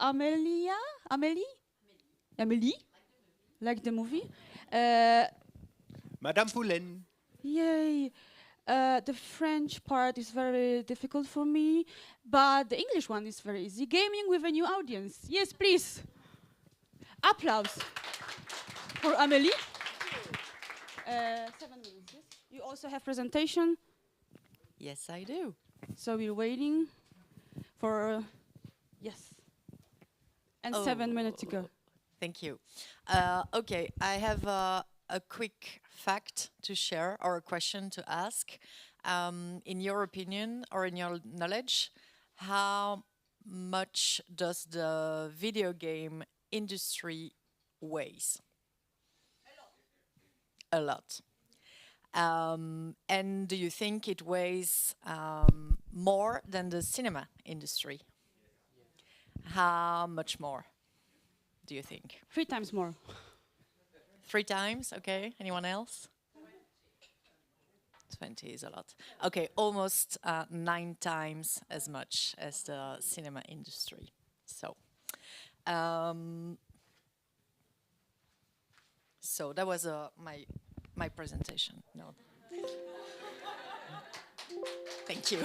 Amelie, like the movie. Madame Poulain. Yay. The French part is very difficult for me, but the English one is very easy. Gaming with a new audience. Yes, please. Applause for Amelie. 7 minutes, yes? You also have presentation? Yes, I do. So we're waiting for, yes. And 7 minutes to go. Thank you. Okay, I have a quick fact to share or a question to ask. In your opinion or in your knowledge, how much does the video game industry weighs? A lot. And do you think it weighs more than the cinema industry? How much more do you think? 3 times more. 3 times, okay. Anyone else? 20 is a lot. Okay, almost 9 times as much as the cinema industry. So, so that was my presentation. No. Thank you.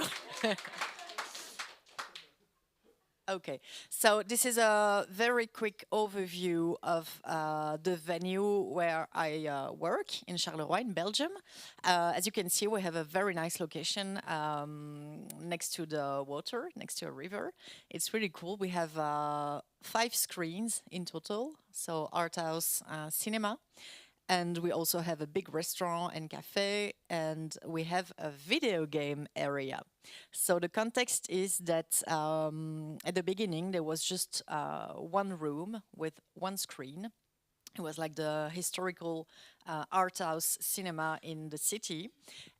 Okay, so this is a very quick overview of the venue where I work in Charleroi in Belgium. As you can see, we have a very nice location next to the water, next to a river. It's really cool. We have 5 screens in total, so art house, cinema. And we also have a big restaurant and cafe, and we have a video game area. So the context is that at the beginning there was just 1 room with 1 screen. It was like the historical art house cinema in the city.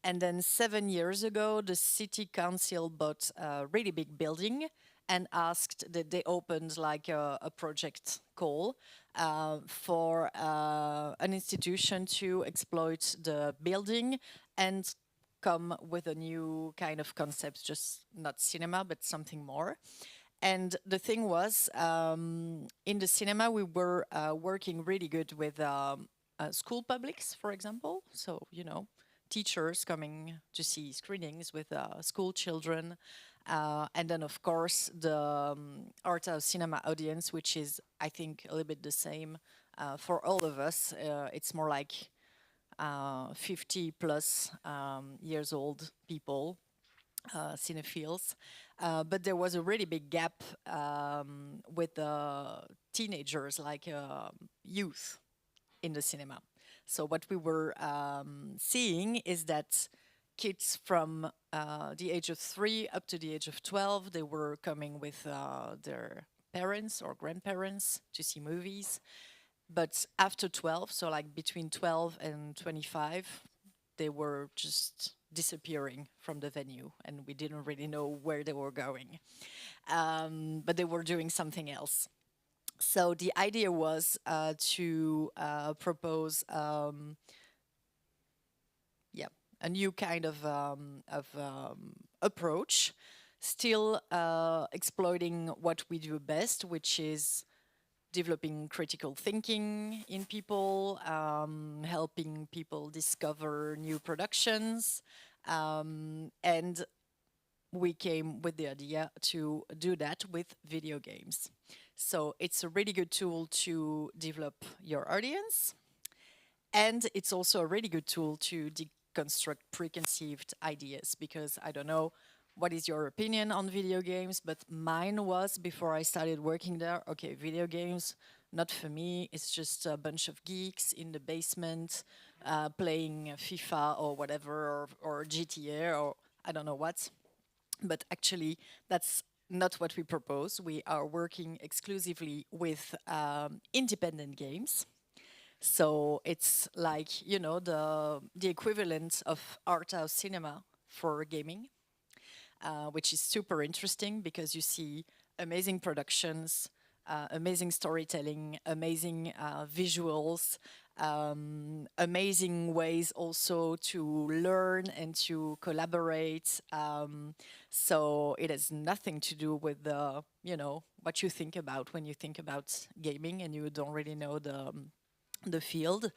And then 7 years ago, the city council bought a really big building and asked that they opened like a project call for an institution to exploit the building and come with a new kind of concept, just not cinema, but something more. And the thing was, in the cinema, we were working really good with school publics, for example. So, you know, teachers coming to see screenings with school children. And then, of course, the art house cinema audience, which is, I think, a little bit the same for all of us. It's more like 50 plus years old people, cinephiles. But there was a really big gap with teenagers, like youth, in the cinema. So what we were seeing is that kids from the age of 3 up to the age of 12, they were coming with their parents or grandparents to see movies. But after 12, so like between 12 and 25, they were just disappearing from the venue, and we didn't really know where they were going. But they were doing something else. So the idea was to propose a new kind of approach, still exploiting what we do best, which is developing critical thinking in people, helping people discover new productions, and we came with the idea to do that with video games. So it's a really good tool to develop your audience, and it's also a really good tool to deconstruct preconceived ideas, because I don't know what is your opinion on video games, but mine was, before I started working there, okay, video games, not for me, it's just a bunch of geeks in the basement playing FIFA or whatever, or GTA, or I don't know what. But actually, that's not what we propose. We are working exclusively with independent games. So it's like, you know, the equivalent of art house cinema for gaming. Which is super interesting because you see amazing productions, amazing storytelling, amazing visuals, amazing ways also to learn and to collaborate. So it has nothing to do with the, what you think about when you think about gaming and you don't really know the field.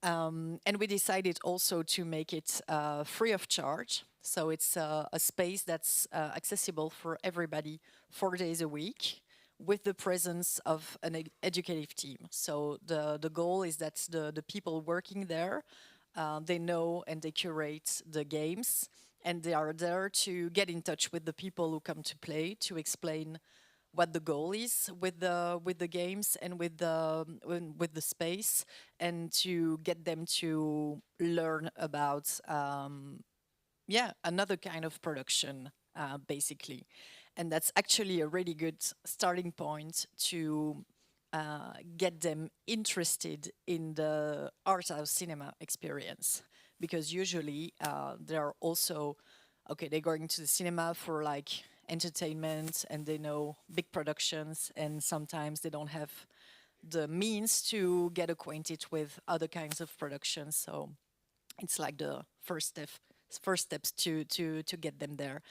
And we decided also to make it free of charge. So it's a space that's accessible for everybody 4 days a week with the presence of an educative team. So the goal is that the people working there, they know and they curate the games, and they are there to get in touch with the people who come to play, to explain what the goal is with the games and with the space, and to get them to learn about another kind of production, basically. And that's actually a really good starting point to get them interested in the art house cinema experience, because usually they're also they're going to the cinema for like entertainment, and they know big productions, and sometimes they don't have the means to get acquainted with other kinds of productions. So it's like the first steps to get them there.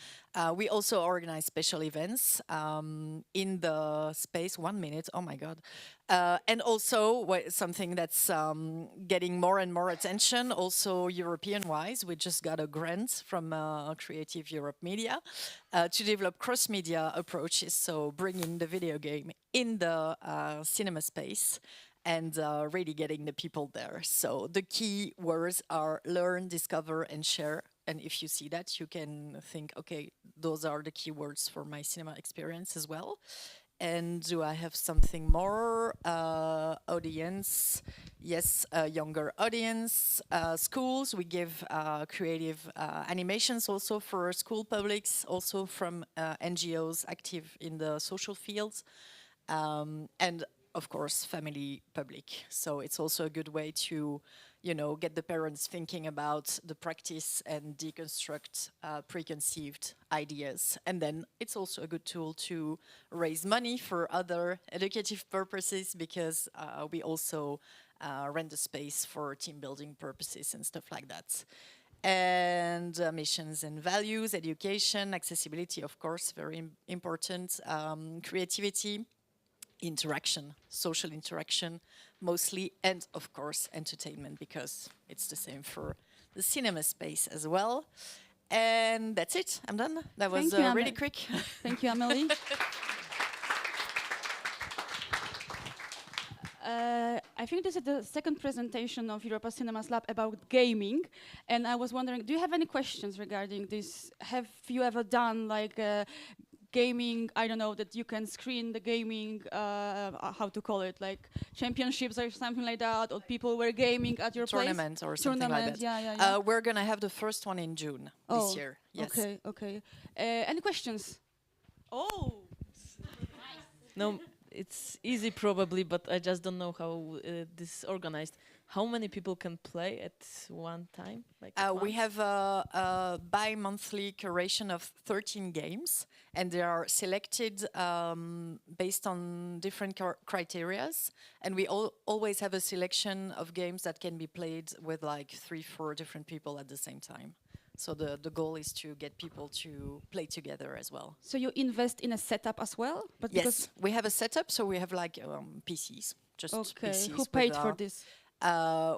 We also organize special events in the space. 1 minute, oh my God. And also something that's getting more and more attention, also European-wise. We just got a grant from Creative Europe Media to develop cross-media approaches, so bringing the video game in the cinema space and really getting the people there. So the key words are learn, discover, and share. And if you see that, you can think, okay, those are the key words for my cinema experience as well. And do I have something more? Audience, yes, younger audience. Schools, we give creative animations also for school publics, also from NGOs active in the social fields. And of course, family public. So it's also a good way to, get the parents thinking about the practice and deconstruct preconceived ideas. And then it's also a good tool to raise money for other educative purposes, because we also rent the space for team building purposes and stuff like that. And missions and values, education, accessibility, of course, very important, creativity, interaction, social interaction mostly, and of course entertainment, because it's the same for the cinema space as well. And that's it, I'm done. That was really quick. Thank you, Amelie. I think this is the second presentation of Europa Cinemas Lab about gaming, and I was wondering, do you have any questions regarding this? Have you ever done like gaming, I don't know, that you can screen the gaming, how to call it, like championships or something like that, or people were gaming at your tournament place? Or something like that. Yeah. We're going to have the first one in June this year. Yes. Okay. Any questions? Oh. No, it's easy probably, but I just don't know how this is organized. How many people can play at one time? Like we have a bi-monthly curation of 13 games, and they are selected based on different criteria. And we always have a selection of games that can be played with like 3-4 different people at the same time. So the goal is to get people to play together as well. So you invest in a setup as well? But yes, we have a setup, so we have like PCs, just PCs. Who paid for this?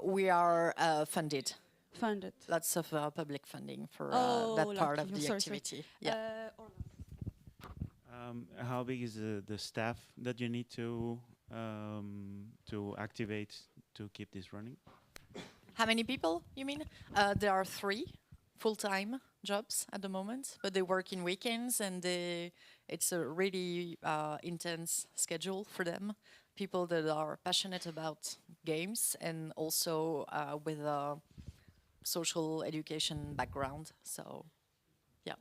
We are funded. Funded. Lots of public funding for that part of the activity. Yeah. How big is the staff that you need to activate to keep this running? How many people, you mean? There are 3 full-time jobs at the moment, but they work in weekends, and it's a really intense schedule for them. People that are passionate about games and also with a social education background. So, yeah.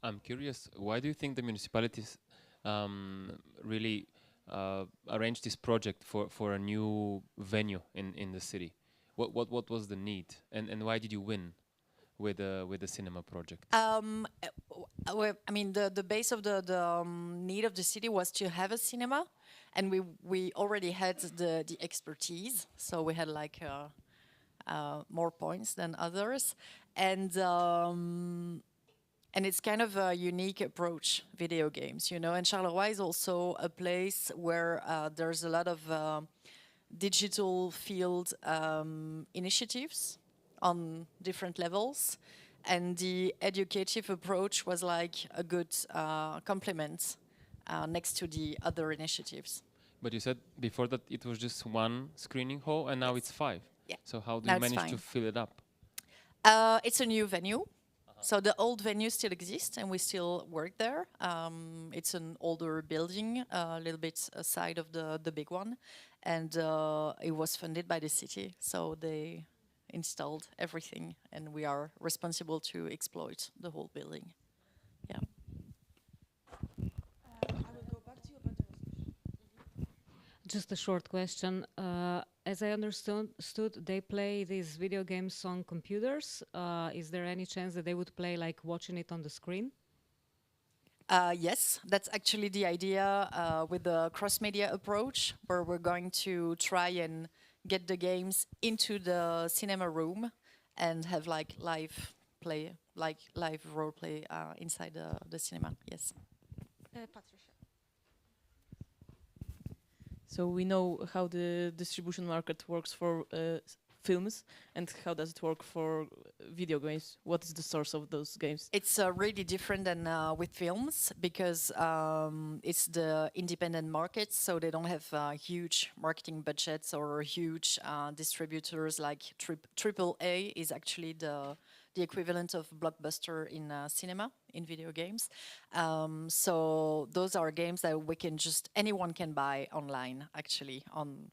I'm curious, why do you think the municipalities really arranged this project for a new venue in the city? What was the need, and why did you win? with the cinema project? I mean, the base of the need of the city was to have a cinema, and we already had the expertise, so we had like more points than others, and it's kind of a unique approach, video games, you know. And Charleroi is also a place where there's a lot of digital field initiatives on different levels. And the educative approach was like a good complement next to the other initiatives. But you said before that it was just one screening hall, and now it's 5. Yeah. So how do Now you it's manage to fine. fill it up? It's a new venue. So the old venue still exists, and we still work there. It's an older building, a little bit aside of the big one, and it was funded by the city. So they installed everything, and we are responsible to exploit the whole building. Yeah. I will go back to you about the Just a short question. As I understood, they play these video games on computers. Is there any chance that they would play like watching it on the screen? Yes, that's actually the idea with the cross-media approach, where we're going to try and get the games into the cinema room and have like live play, like live role play inside the cinema. Yes. Patricia. So we know how the distribution market works for films, and how does it work for video games? What is the source of those games? It's really different than with films, because it's the independent markets, so they don't have huge marketing budgets or huge distributors. Like AAA is actually the equivalent of Blockbuster in cinema, in video games. So those are games that anyone can buy online, actually, on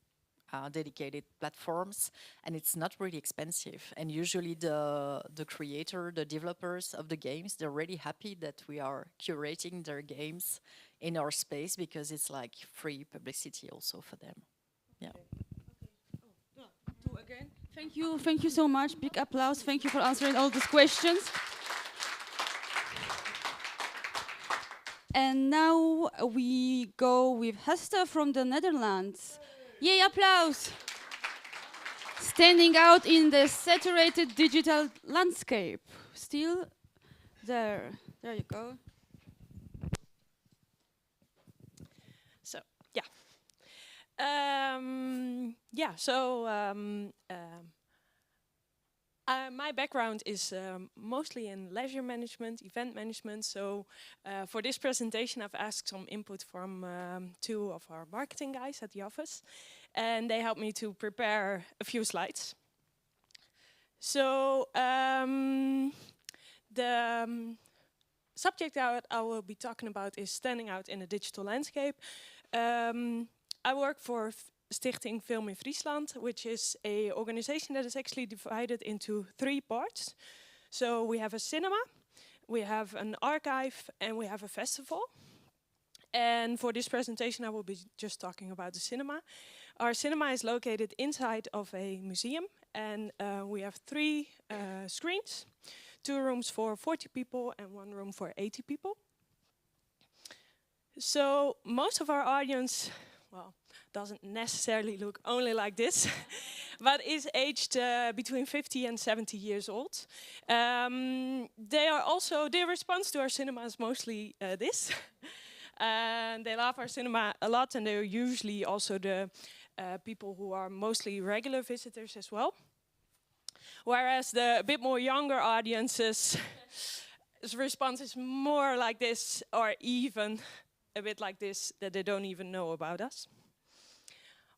dedicated platforms, and it's not really expensive. And usually the creator, the developers of the games, they're really happy that we are curating their games in our space, because it's like free publicity also for them. Yeah. Two again. Thank you so much. Big applause. Thank you for answering all these questions. And now we go with Hester from the Netherlands. Yay, applause! Standing out in the saturated digital landscape. Still there. There you go. So, yeah. My background is mostly in leisure management, event management. So for this presentation, I've asked some input from 2 of our marketing guys at the office, and they helped me to prepare a few slides. So the subject that I will be talking about is standing out in the digital landscape. I work for Stichting Film in Friesland, which is an organization that is actually divided into 3 parts. So we have a cinema, we have an archive, and we have a festival. And for this presentation, I will be just talking about the cinema. Our cinema is located inside of a museum, and we have 3 screens, 2 rooms for 40 people and 1 room for 80 people. So most of our audience, well, doesn't necessarily look only like this, but is aged between 50 and 70 years old. Their response to our cinema is mostly this. And they love our cinema a lot, and they're usually also the people who are mostly regular visitors as well. Whereas the bit more younger audiences, response is more like this, or even a bit like this, that they don't even know about us.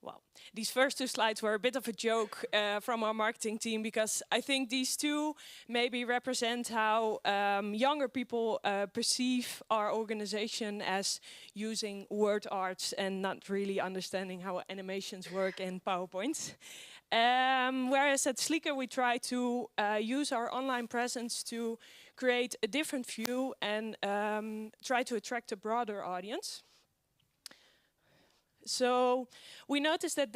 Well, these first 2 slides were a bit of a joke from our marketing team, because I think these 2 maybe represent how younger people perceive our organization as using word arts and not really understanding how animations work in PowerPoint. Whereas at Slieker we try to use our online presence to create a different view and try to attract a broader audience. So we noticed that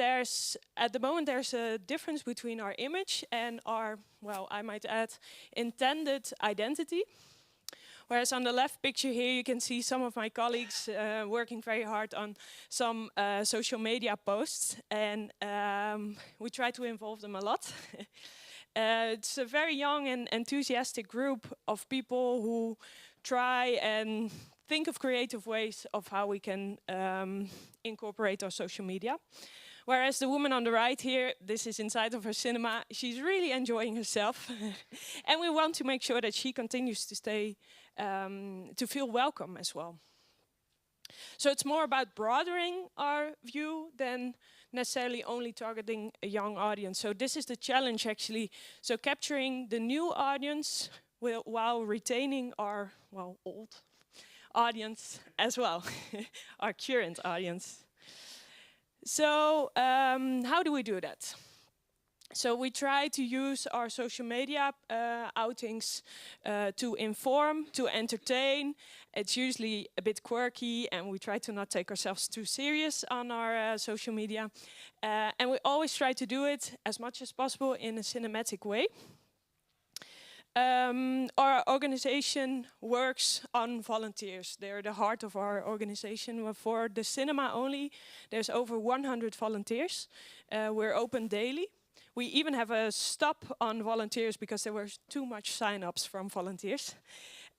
at the moment there's a difference between our image and our, well, I might add, intended identity. Whereas on the left picture here, you can see some of my colleagues working very hard on some social media posts, and we try to involve them a lot. It's a very young and enthusiastic group of people who try and think of creative ways of how we can incorporate our social media. Whereas the woman on the right here, this is inside of her cinema, she's really enjoying herself. And we want to make sure that she continues to stay, to feel welcome as well. So it's more about broadening our view than necessarily only targeting a young audience. So this is the challenge actually. So capturing the new audience while retaining our, well, old audience as well, our current audience. So how do we do that? So we try to use our social media outings to inform, to entertain. It's usually a bit quirky, and we try to not take ourselves too serious on our social media. And we always try to do it as much as possible in a cinematic way. Our organization works on volunteers. They're the heart of our organization. For the cinema only, there's over 100 volunteers. We're open daily. We even have a stop on volunteers because there were too much sign-ups from volunteers.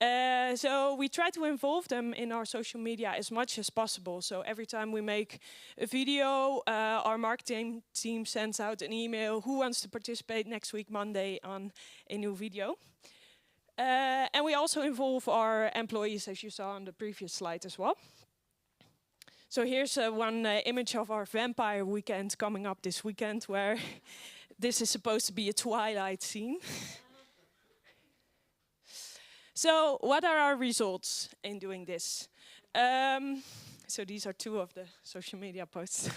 So we try to involve them in our social media as much as possible. So every time we make a video, our marketing team sends out an email, who wants to participate next week, Monday, on a new video. And we also involve our employees, as you saw on the previous slide as well. So here's one image of our vampire weekend coming up this weekend, where this is supposed to be a Twilight scene. So what are our results in doing this? So these are two of the social media posts.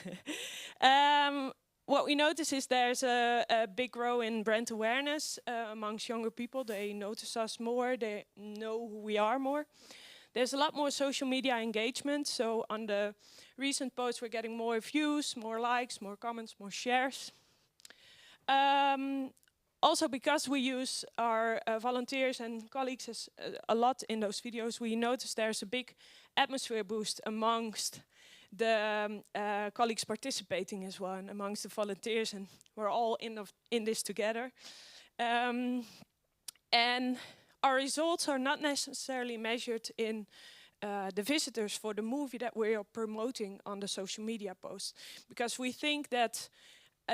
What we notice is there's a big growth in brand awareness amongst younger people. They notice us more, they know who we are more. There's a lot more social media engagement. So on the recent posts, we're getting more views, more likes, more comments, more shares. Also, because we use our volunteers and colleagues a lot in those videos, we notice there's a big atmosphere boost amongst the colleagues participating as well, and amongst the volunteers, and we're all in this together. And our results are not necessarily measured in the visitors for the movie that we are promoting on the social media posts, because we think that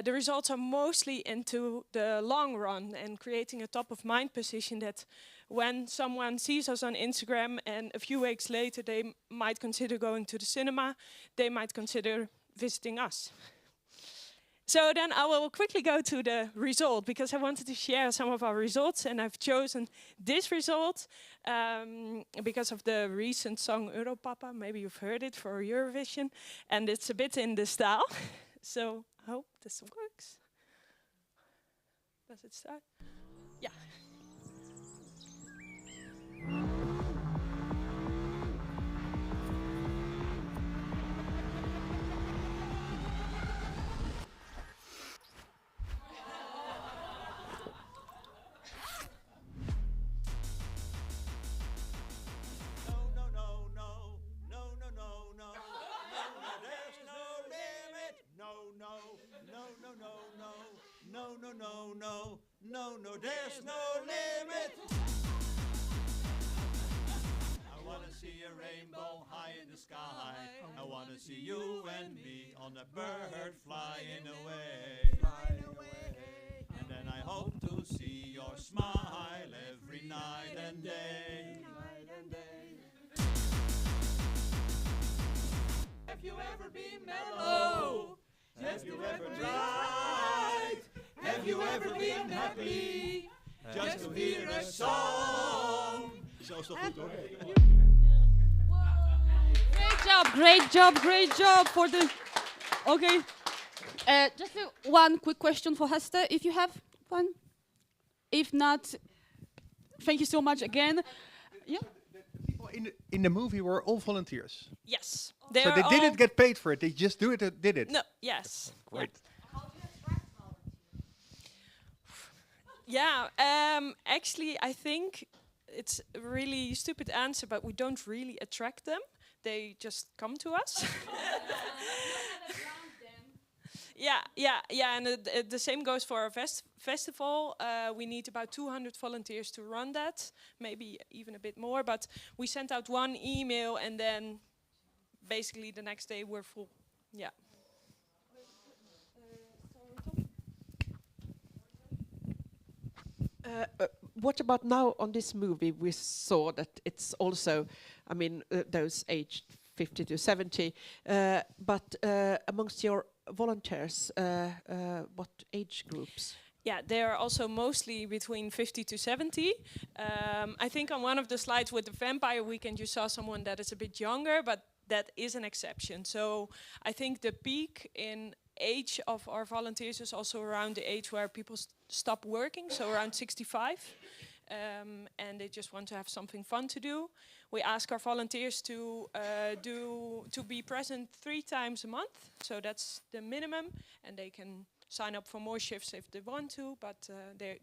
the results are mostly into the long run and creating a top-of-mind position that when someone sees us on Instagram and a few weeks later they might consider going to the cinema, they might consider visiting us. So then I will quickly go to the result, because I wanted to share some of our results, and I've chosen this result because of the recent song Europapa. Maybe you've heard it for Eurovision, and it's a bit in the style. So I hope this works. Does it start? Yeah. No, there's no limit. I wanna see a rainbow high in the sky. I wanna see you and me on a bird flying away. And then I hope to see your smile every night and day. Have you ever been mellow? Have you ever tried? Have you ever been happy? Just to hear a song. Zo is toch goed hoor. Great job for the... Okay. Just one quick question for Hester, if you have one. If not, thank you so much again. Yeah? The people in the movie were all volunteers. Yes. So they didn't get paid for it. They just did it. No. Yes. Great. Yeah. Actually, I think it's a really stupid answer, but we don't really attract them. They just come to us. Yeah, and the same goes for our festival. We need about 200 volunteers to run that, maybe even a bit more. But we sent out one email, and then basically the next day we're full. Yeah. What about now on this movie? We saw that it's also, I mean, those aged 50 to 70, but amongst your volunteers, what age groups? Yeah, they're also mostly between 50 to 70. I think on one of the slides with the Vampire Weekend, you saw someone that is a bit younger, but that is an exception. So I think the peak in age of our volunteers is also around the age where people stop working, so around 65. And they just want to have something fun to do. We ask our volunteers to be present 3 times a month, so that's the minimum, and they can sign up for more shifts if they want to, but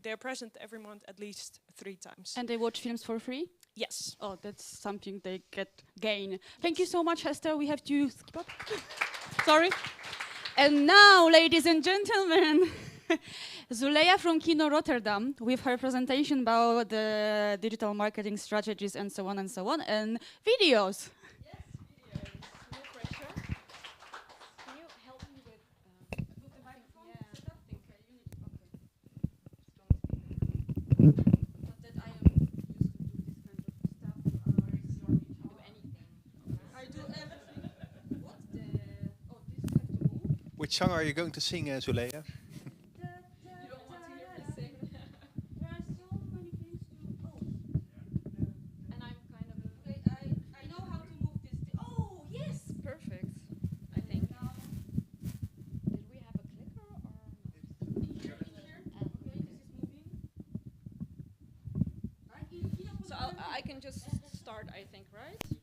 they're present every month at least 3 times. And they watch films for free? Yes. Oh, that's something they gain. Thank you so much, Hester. We have to skip up. Sorry. And now, ladies and gentlemen, Züleyha from KINO Rotterdam with her presentation about the digital marketing strategies and so on and videos. Yes, videos. No pressure. Can you help me with the microphone setup? Not that I am used to do this kind of stuff. Do anything. I do everything. What the? Oh, this have to move. Which song are you going to sing, Züleyha? I think, right? Is it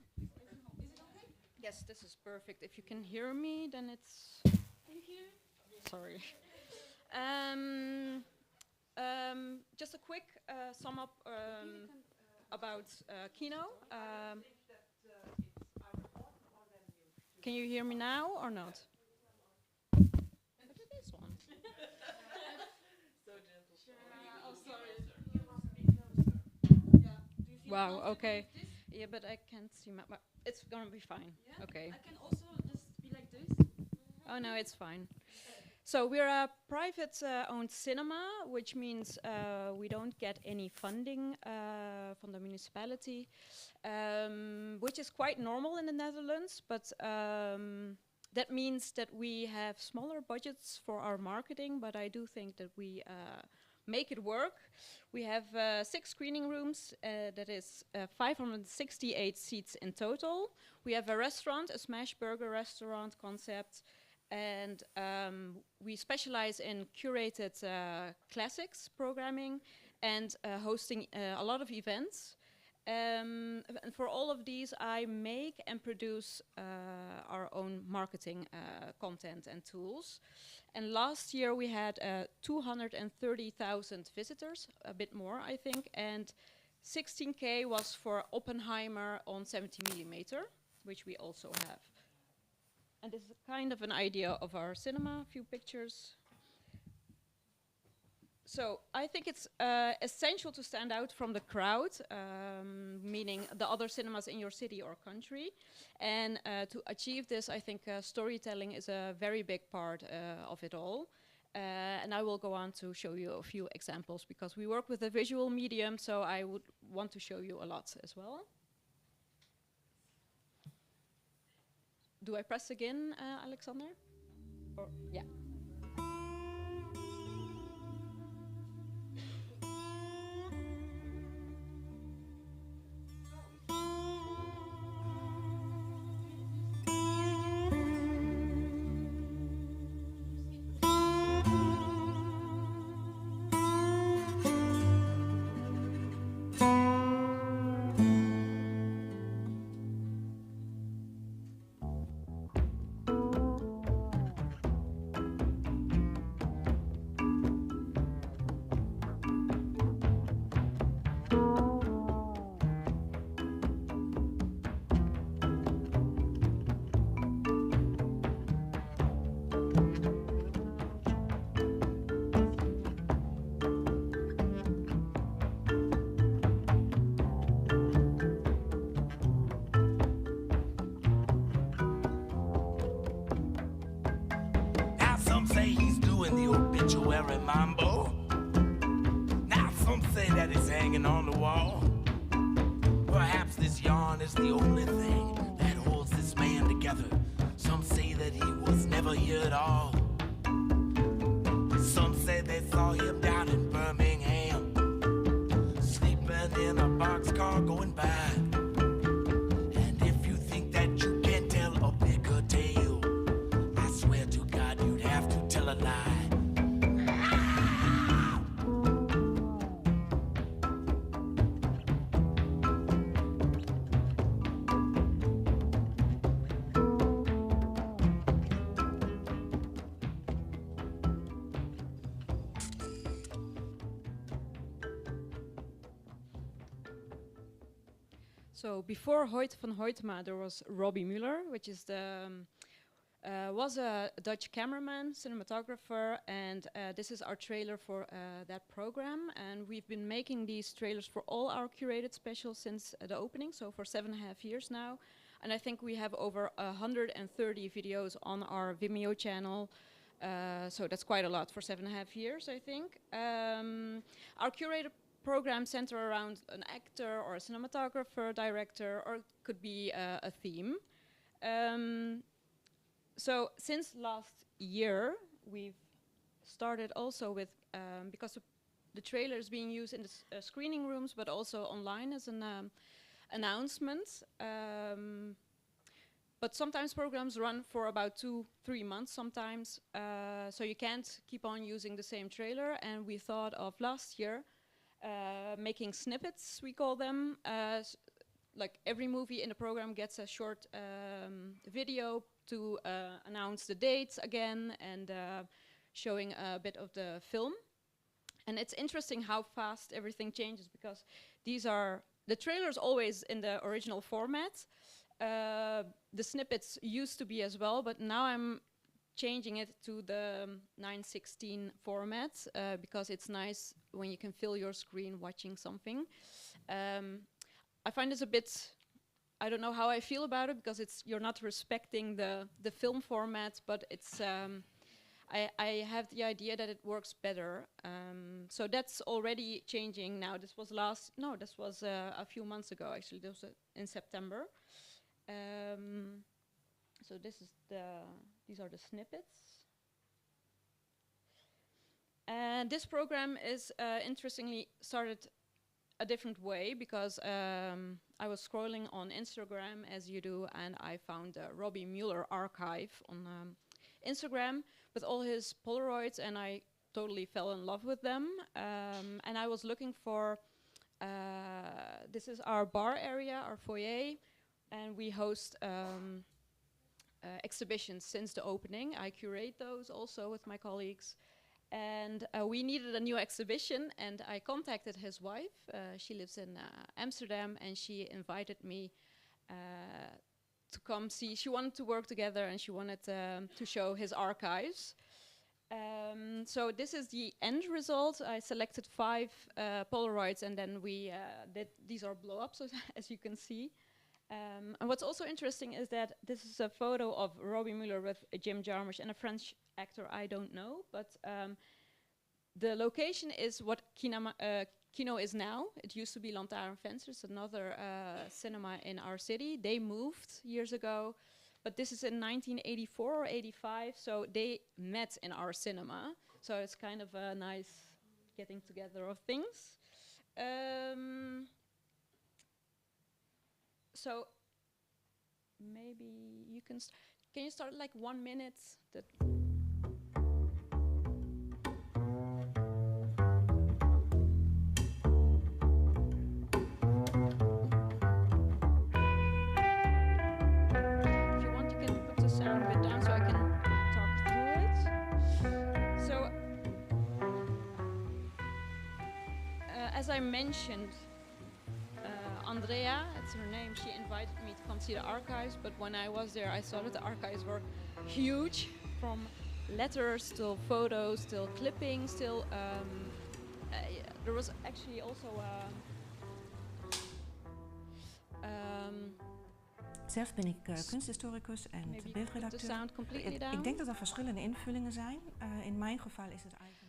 okay? Yes, this is perfect. If you can hear me, then it's... Can you hear? Sorry. Just a quick sum up about KINO. Can you hear me now or not? Look at this one. So gentle. Oh, sorry. Wow, okay. Yeah, but I can't see my... It's gonna be fine. Yeah? Okay. I can also just be like this. Oh, no, it's fine. So we're a private owned cinema, which means we don't get any funding from the municipality, which is quite normal in the Netherlands, but that means that we have smaller budgets for our marketing, but I do think that we make it work. We have 6 screening rooms, that is 568 seats in total. We have a restaurant, a smash burger restaurant concept, and we specialize in curated classics programming and hosting a lot of events. And for all of these, I make and produce our own marketing content and tools. And last year we had 230,000 visitors, a bit more, I think, and 16K was for Oppenheimer on 70mm, which we also have. And this is kind of an idea of our cinema, a few pictures. So I think it's essential to stand out from the crowd, meaning the other cinemas in your city or country. And to achieve this, I think storytelling is a very big part of it all. And I will go on to show you a few examples because we work with a visual medium, so I would want to show you a lot as well. Do I press again, Alexander? Or, yeah. military mambo. Now some say that it's hanging on the wall. Perhaps this yarn is the only thing that holds this man together. Some say that he was never here at all. Some say they saw him down in Birmingham, sleeping in a boxcar going by. And if you think that you can tell a bigger tale, I swear to God you'd have to tell a lie. So before Hoyt van Hoytema, there was Robbie Muller, which is was a Dutch cameraman, cinematographer, and this is our trailer for that program. And we've been making these trailers for all our curated specials since the opening, so for 7.5 years now. And I think we have over 130 videos on our Vimeo channel. So that's quite a lot for 7.5 years, I think. Our curated programs center around an actor or a cinematographer, director, or it could be a theme. So since last year, we've started also with, because the trailer is being used in the screening rooms, but also online as an announcement. But sometimes programs run for about 2-3 months sometimes, so you can't keep on using the same trailer. And we thought of last year making snippets, we call them. Like every movie in the program gets a short video to announce the dates again and showing a bit of the film. And it's interesting how fast everything changes, because these are the trailers always in the original format. The snippets used to be as well, but now I'm changing it to the 9:16 format because it's nice when you can fill your screen watching something. I find this a bit, I don't know how I feel about it, because you're not respecting the film format, but it's I have the idea that it works better. So that's already changing now. This was a few months ago actually. This was in September. So these are the snippets. And this program is interestingly started a different way, because I was scrolling on Instagram as you do, and I found the Robbie Muller archive on Instagram with all his Polaroids, and I totally fell in love with them. And I was looking for, this is our bar area, our foyer, and we host exhibitions since the opening. I curate those also with my colleagues. And we needed a new exhibition, and I contacted his wife. She lives in Amsterdam, and she invited me to come see. She wanted to work together, and she wanted to show his archives. So this is the end result. I selected 5 Polaroids, and then we did. These are blow-ups, as you can see. And what's also interesting is that this is a photo of Robbie Muller with Jim Jarmusch and a French actor I don't know, but the location is what KINO is now. It used to be Lantaarnvensters, another cinema in our city. They moved years ago, but this is in 1984 or 85, so they met in our cinema. So it's kind of a nice getting together of things. So maybe you can you start like 1 minute? That if you want, you can put the sound a bit down so I can talk through it. So as I mentioned, Andrea, that's her name, she invited me to come see the archives, but when I was there I saw that the archives were huge, from letters till photos till clippings till there was actually also Zelf ben ik kunsthistoricus en beeldredacteur. Ik denk dat er verschillende invullingen zijn. In mijn geval is het eigenlijk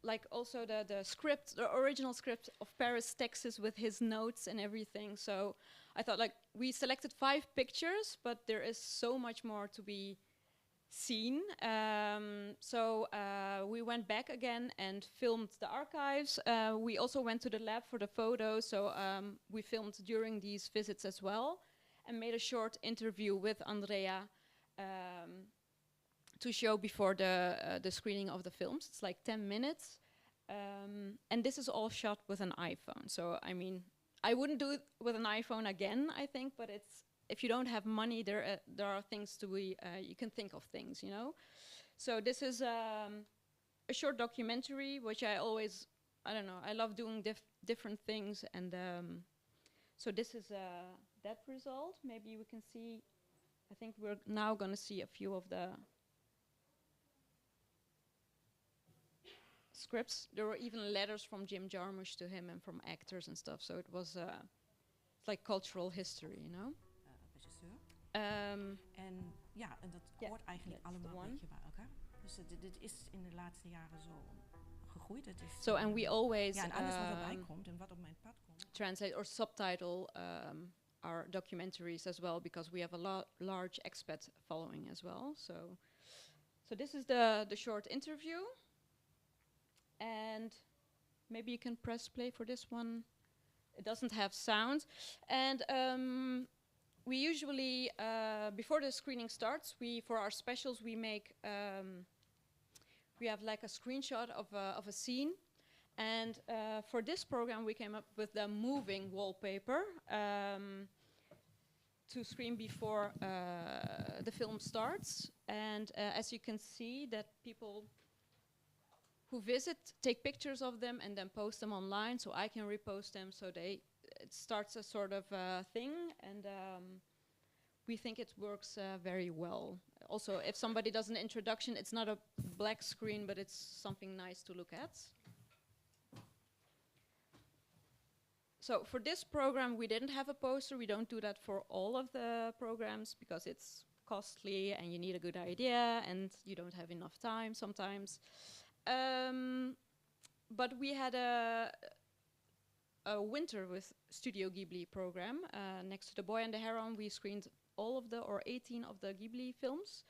like also the script, the original script of Paris, Texas, with his notes and everything. So I thought, like, we selected 5 pictures, but there is so much more to be seen. So we went back again and filmed the archives. We also went to the lab for the photos, so we filmed during these visits as well, and made a short interview with Andrea to show before the screening of the films. It's like 10 minutes. And this is all shot with an iPhone. So, I mean, I wouldn't do it with an iPhone again, I think, but it's, if you don't have money, there are things to be, you can think of things, you know? So this is a short documentary, which I always, I don't know, I love doing different things. And so this is that result. Maybe we can see, I think we're now gonna see a few of the scripts. There were even letters from Jim Jarmusch to him and from actors and stuff. So it was it's like cultural history, you know? Regisseur. En ja, en dat hoort eigenlijk allemaal een beetje bij elkaar. Dus dit is in de laatste jaren zo gegroeid. Het is so and we always ja, en alles wat erbij komt en wat op mijn pad komt. Translate or subtitle our documentaries as well, because we have a large expat following as well. So this is the short interview. And maybe you can press play for this one. It doesn't have sound. And we usually, before the screening starts, for our specials, we make, we have like a screenshot of a scene. And for this program, we came up with the moving wallpaper to screen before the film starts. And as you can see, that people who visit take pictures of them and then post them online, so I can repost them. So it starts a sort of thing, and we think it works very well. Also, if somebody does an introduction, it's not a black screen, but it's something nice to look at. So for this program, we didn't have a poster. We don't do that for all of the programs because it's costly and you need a good idea and you don't have enough time sometimes. But we had a winter with Studio Ghibli program. Next to The Boy and the Heron, we screened all of 18 of the Ghibli films.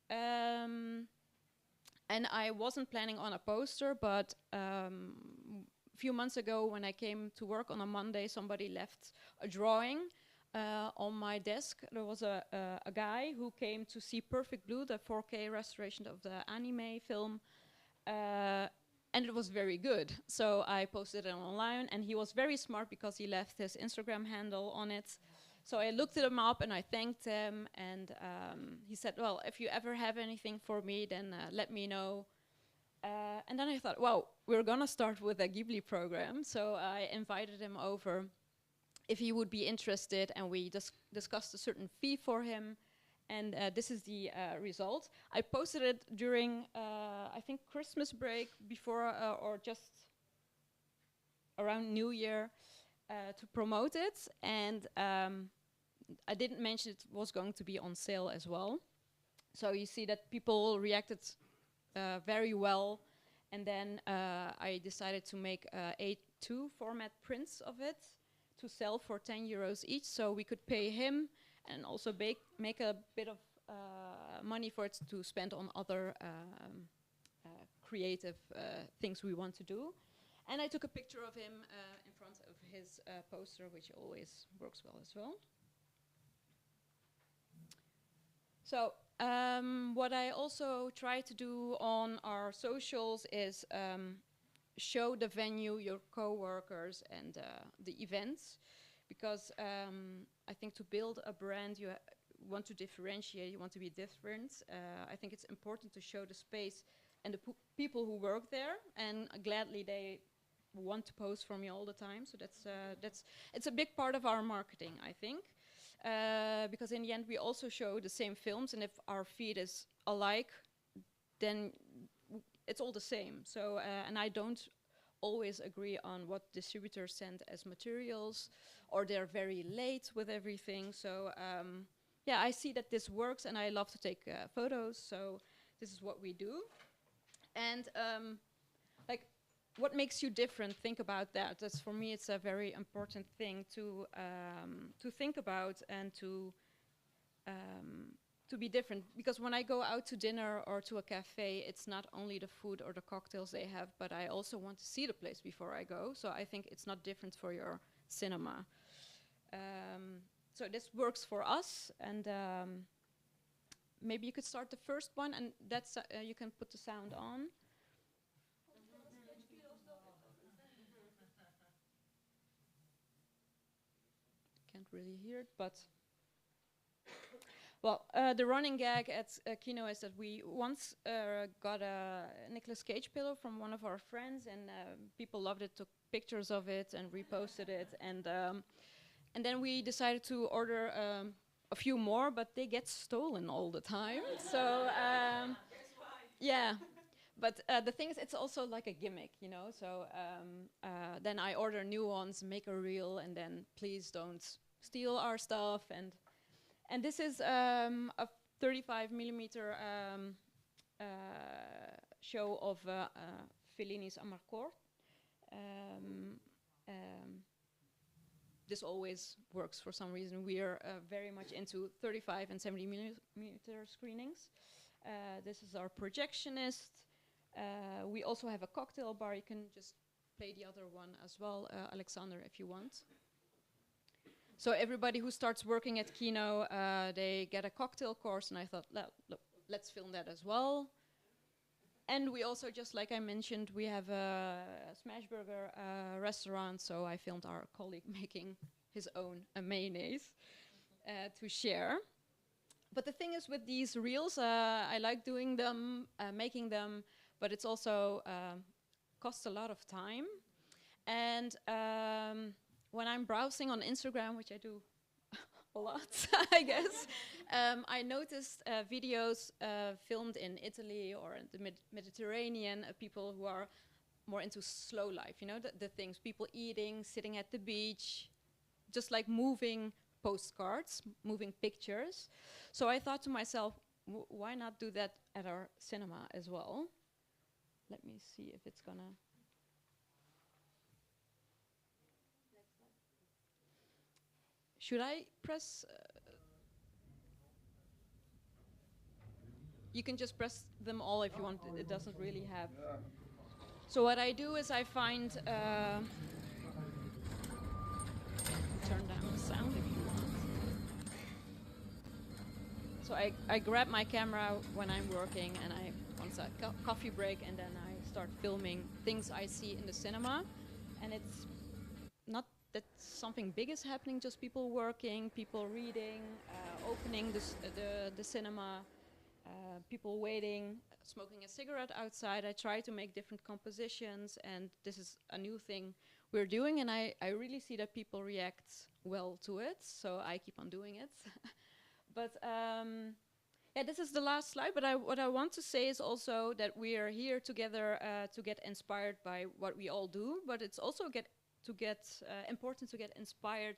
And I wasn't planning on a poster, but a few months ago when I came to work on a Monday, somebody left a drawing on my desk. There was a guy who came to see Perfect Blue, the 4K restoration of the anime film. And it was very good. So I posted it online, and he was very smart because he left his Instagram handle on it. So I looked him up and I thanked him, and he said, well, if you ever have anything for me, then let me know. And then I thought, well, we're gonna start with a Ghibli program. So I invited him over if he would be interested, and we discussed a certain fee for him. And this is the result. I posted it during, I think, Christmas break before or just around New Year to promote it. And I didn't mention it was going to be on sale as well. So you see that people reacted very well. And then I decided to make A2 format prints of it to sell for €10 each. So we could pay him and also make a bit of money for it to spend on other creative things we want to do. And I took a picture of him in front of his poster, which always works well as well. So what I also try to do on our socials is show the venue, your co-workers, and the events. Because I think to build a brand, you want to differentiate, you want to be different. I think it's important to show the space and the people who work there, and gladly they want to post from you all the time. So it's a big part of our marketing, I think. Because in the end, we also show the same films, and if our feed is alike, then it's all the same. So, and I don't always agree on what distributors send as materials, or they're very late with everything. So yeah, I see that this works, and I love to take photos. So this is what we do. And like what makes you different? Think about that. That's for me. It's a very important thing to think about and to be different. Because when I go out to dinner or to a cafe, it's not only the food or the cocktails they have, but I also want to see the place before I go. So I think it's not different for your cinema. So this works for us, and maybe you could start the first one, and that's you can put the sound on. Can't really hear it, but well, the running gag at KINO is that we once got a Nicolas Cage pillow from one of our friends, and people loved it, took pictures of it, and reposted it, and then we decided to order a few more, but they get stolen all the time. So yeah, but the thing is, it's also like a gimmick, you know. So then I order new ones, make a reel, and then please don't steal our stuff. And this is a 35 millimeter show of Fellini's Amarcord. This always works for some reason. We are very much into 35 and 70 millimeter screenings. This is our projectionist. We also have a cocktail bar. You can just play the other one as well, Alexander, if you want. So everybody who starts working at KINO, they get a cocktail course, and I thought, look, let's film that as well. And we also, just like I mentioned, we have a Smashburger restaurant, so I filmed our colleague making his own mayonnaise to share. But the thing is with these reels, I like doing them, making them, but it's also costs a lot of time. And when I'm browsing on Instagram, which I do a lot, I guess, I noticed videos filmed in Italy or in the Mediterranean, people who are more into slow life, you know, the things, people eating, sitting at the beach, just like moving postcards, moving pictures. So I thought to myself, why not do that at our cinema as well? Let me see if it's gonna... Should I press? You can just press them all if you want. It doesn't really have. So what I do is I find. Turn down the sound if you want. So I grab my camera when I'm working, and I once a coffee break, and then I start filming things I see in the cinema, and it's not that something big is happening, just people working, people reading, opening the cinema, people waiting, smoking a cigarette outside. I try to make different compositions, and this is a new thing we're doing, and I really see that people react well to it, so I keep on doing it. But yeah, this is the last slide, but what I want to say is also that we are here together to get inspired by what we all do, but it's also important to get inspired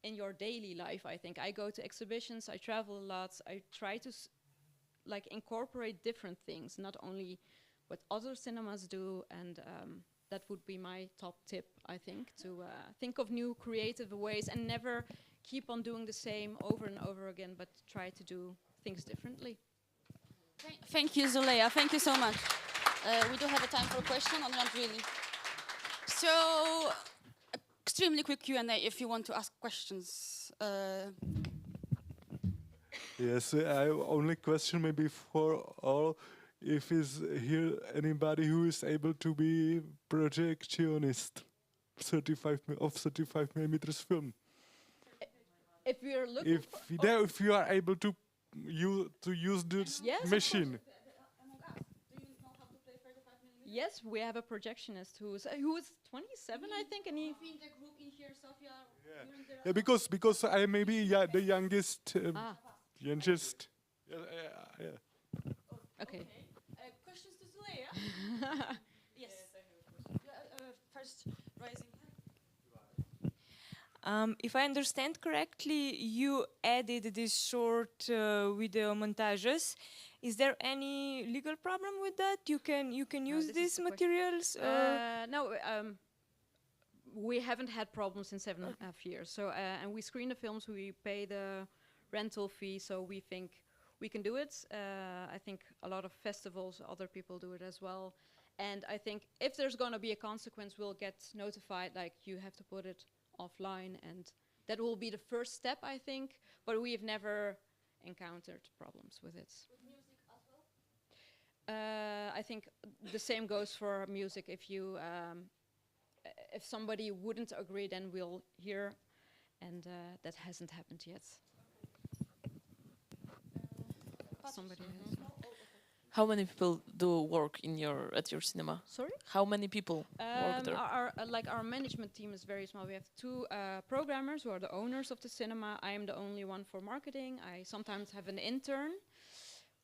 in your daily life. I think I go to exhibitions, I travel a lot, I try to like incorporate different things, not only what other cinemas do, and that would be my top tip, I think, to think of new creative ways and never keep on doing the same over and over again, but try to do things differently. Thank you, Züleyha. Thank you so much. We do have a time for a question, or not really? So, extremely quick Q&A if you want to ask questions. Yes, I only question maybe for all, if is here anybody who is able to be projectionist 35 millimeters film. If we are looking if you are able to use this machine. Yes, we have a projectionist who is 27, I think, and he. Yeah, because I may be the youngest. Youngest. Yeah. Okay. Questions to Züleyha? Yes. First, rising. If I understand correctly, you added this short video montages. Is there any legal problem with that? You can use these materials? No, we haven't had problems in 7.5 years. So and we screen the films, we pay the rental fee, so we think we can do it. I think a lot of festivals, other people do it as well. And I think if there's going to be a consequence, we'll get notified, like you have to put it offline, and that will be the first step, I think. But we've never encountered problems with it. With music as well? I think the same goes for music. If you, if somebody wouldn't agree, then we'll hear, and that hasn't happened yet. Somebody has. How many people do work at your cinema? Sorry? How many people work there? Our management team is very small. We have 2 programmers who are the owners of the cinema. I am the only one for marketing. I sometimes have an intern,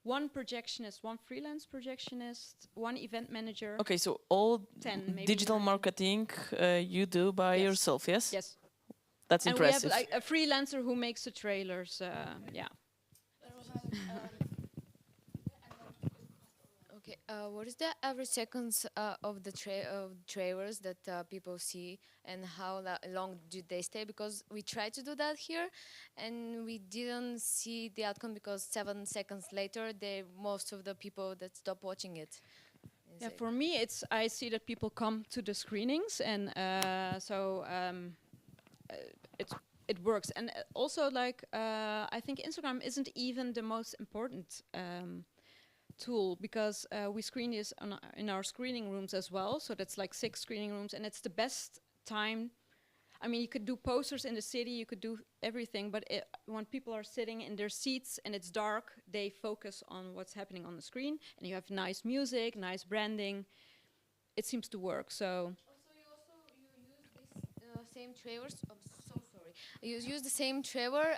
1 projectionist, 1 freelance projectionist, 1 event manager. Okay, so all 10, maybe digital 9. marketing you do by yourself, yes? Yes. That's and impressive. We have a freelancer who makes the trailers. Yeah. Okay, what is the average seconds of the trailers that people see, and how long do they stay? Because we tried to do that here, and we didn't see the outcome because 7 seconds later, most of the people that stop watching it. Yeah, for me, I see that people come to the screenings, and it works. And also, like I think Instagram isn't even the most important tool, because we screen this in our screening rooms as well. So that's like 6 screening rooms, and it's the best time. I mean, you could do posters in the city, you could do everything, but when people are sitting in their seats and it's dark, they focus on what's happening on the screen, and you have nice music, nice branding. It seems to work. So. You use this same trailers. I'm so sorry. You use the same trailer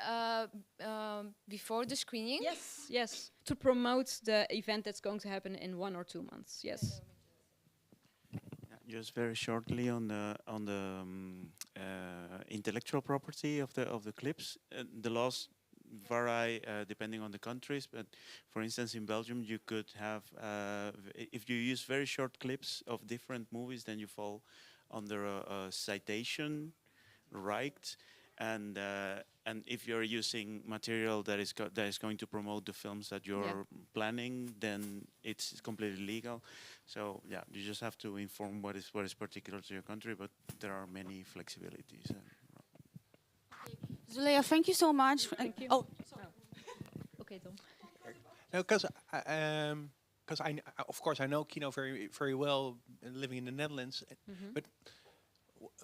before the screening. Yes, yes. To promote the event that's going to happen in 1 or 2 months. Yes. Just very shortly on the intellectual property of the clips. The laws vary depending on the countries, but for instance in Belgium you could have if you use very short clips of different movies, then you fall under a citation right, and if you're using material that is going to promote the films that you're planning, then it's completely legal. So yeah, you just have to inform what is particular to your country, but there are many flexibilities. Züleyha, thank you so much. Thank you. Oh, okay, Tom. No, because of course I know KINO very very well, living in the Netherlands, but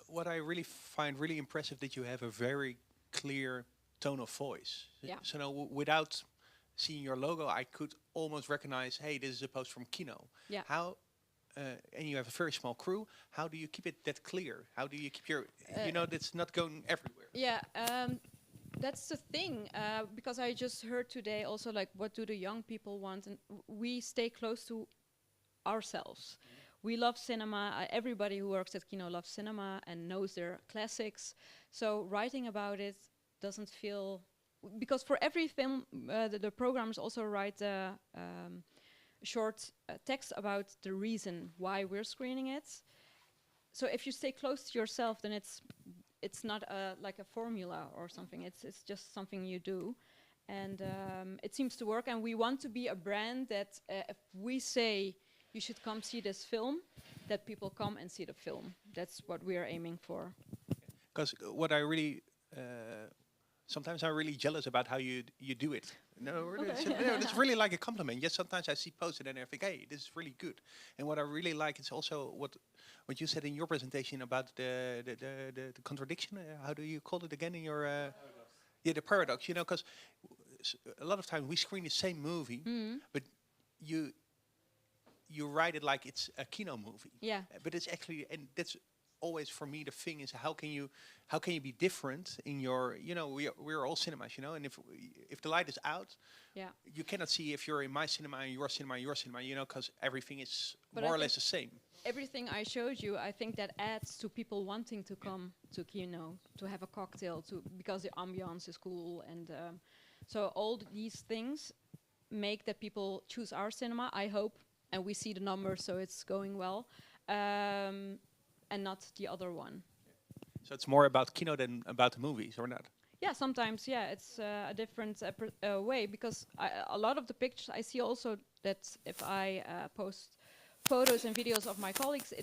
what I really find really impressive that you have a very clear tone of voice. Yeah. So now, without seeing your logo, I could almost recognize, hey, this is a post from KINO. Yeah. How? And you have a very small crew. How do you keep it that clear? How do you keep your, that's not going everywhere? Yeah, that's the thing. Because I just heard today also, like, what do the young people want? And we stay close to ourselves. We love cinema. Everybody who works at KINO loves cinema and knows their classics. So writing about it doesn't feel, because for every film, the programmers also write a short text about the reason why we're screening it. So if you stay close to yourself, then it's not like a formula or something. It's just something you do, and it seems to work. And we want to be a brand that if we say you should come see this film, that people come and see the film. That's what we are aiming for. Because what I really, sometimes I'm really jealous about how you do it. No, really, it's really like a compliment. Yes, sometimes I see posts and then I think, hey, this is really good. And what I really like is also what you said in your presentation about the contradiction. How do you call it again in your? The paradox. You know, because a lot of times we screen the same movie, but you write it like it's a KINO movie. Yeah. But it's actually, and that's always for me the thing is how can you be different in your, you know, we're all cinemas, you know, and if the light is out, you cannot see if you're in my cinema and your cinema, you know, because everything is more or less the same. Everything I showed you, I think that adds to people wanting to come to KINO, to have a cocktail, because the ambiance is cool, and so all these things make that people choose our cinema, I hope, and we see the numbers, so it's going well, and not the other one. So it's more about KINO than about the movies, or not? Yeah, sometimes, it's a different way, because a lot of the pictures I see also that if I post photos and videos of my colleagues,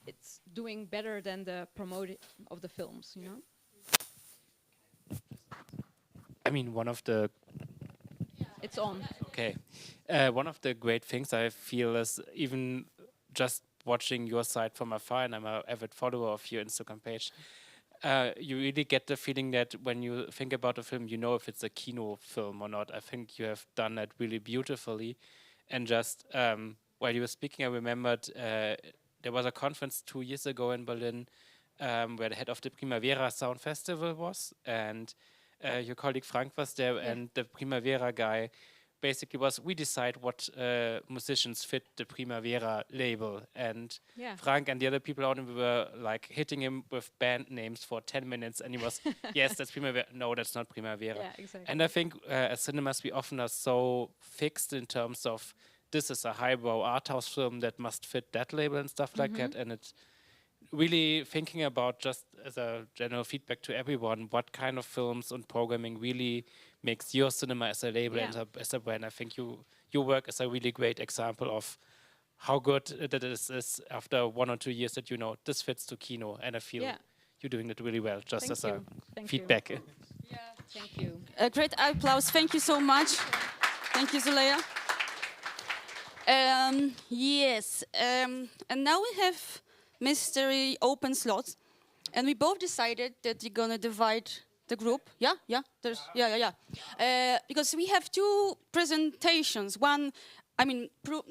it's doing better than the promoting of the films, you know? I mean, one of the... It's on. Okay. One of the great things I feel is even just watching your site from afar, and I'm an avid follower of your Instagram page, you really get the feeling that when you think about a film, you know if it's a KINO film or not. I think you have done that really beautifully. And just while you were speaking, I remembered there was a conference 2 years ago in Berlin where the head of the Primavera Sound Festival was, and your colleague Frank was there, and the Primavera guy basically was, we decide what musicians fit the Primavera label, and Frank and the other people on him were like hitting him with band names for 10 minutes, and he was, yes, that's Primavera, no, that's not Primavera. Yeah, exactly. And I think as cinemas we often are so fixed in terms of this is a highbrow art house film that must fit that label and stuff like that, and it's really thinking about, just as a general feedback to everyone, what kind of films and programming really makes your cinema as a label and as a brand. I think your work is a really great example of how good that is after 1 or 2 years that you know this fits to KINO, and I feel you're doing it really well, just as a feedback. Yeah, thank you. A great applause. Thank you so much. Thank you, Züleyha. Yes, and now we have mystery open slots, and we both decided that we're gonna divide the group. Because we have 2 presentations. One, I mean, 2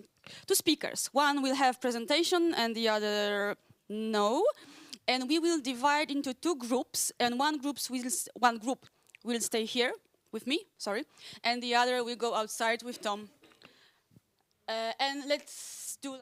speakers. One will have presentation, and the other no. And we will divide into 2 groups, and one group will stay here with me. And the other will go outside with Tom. And let's do.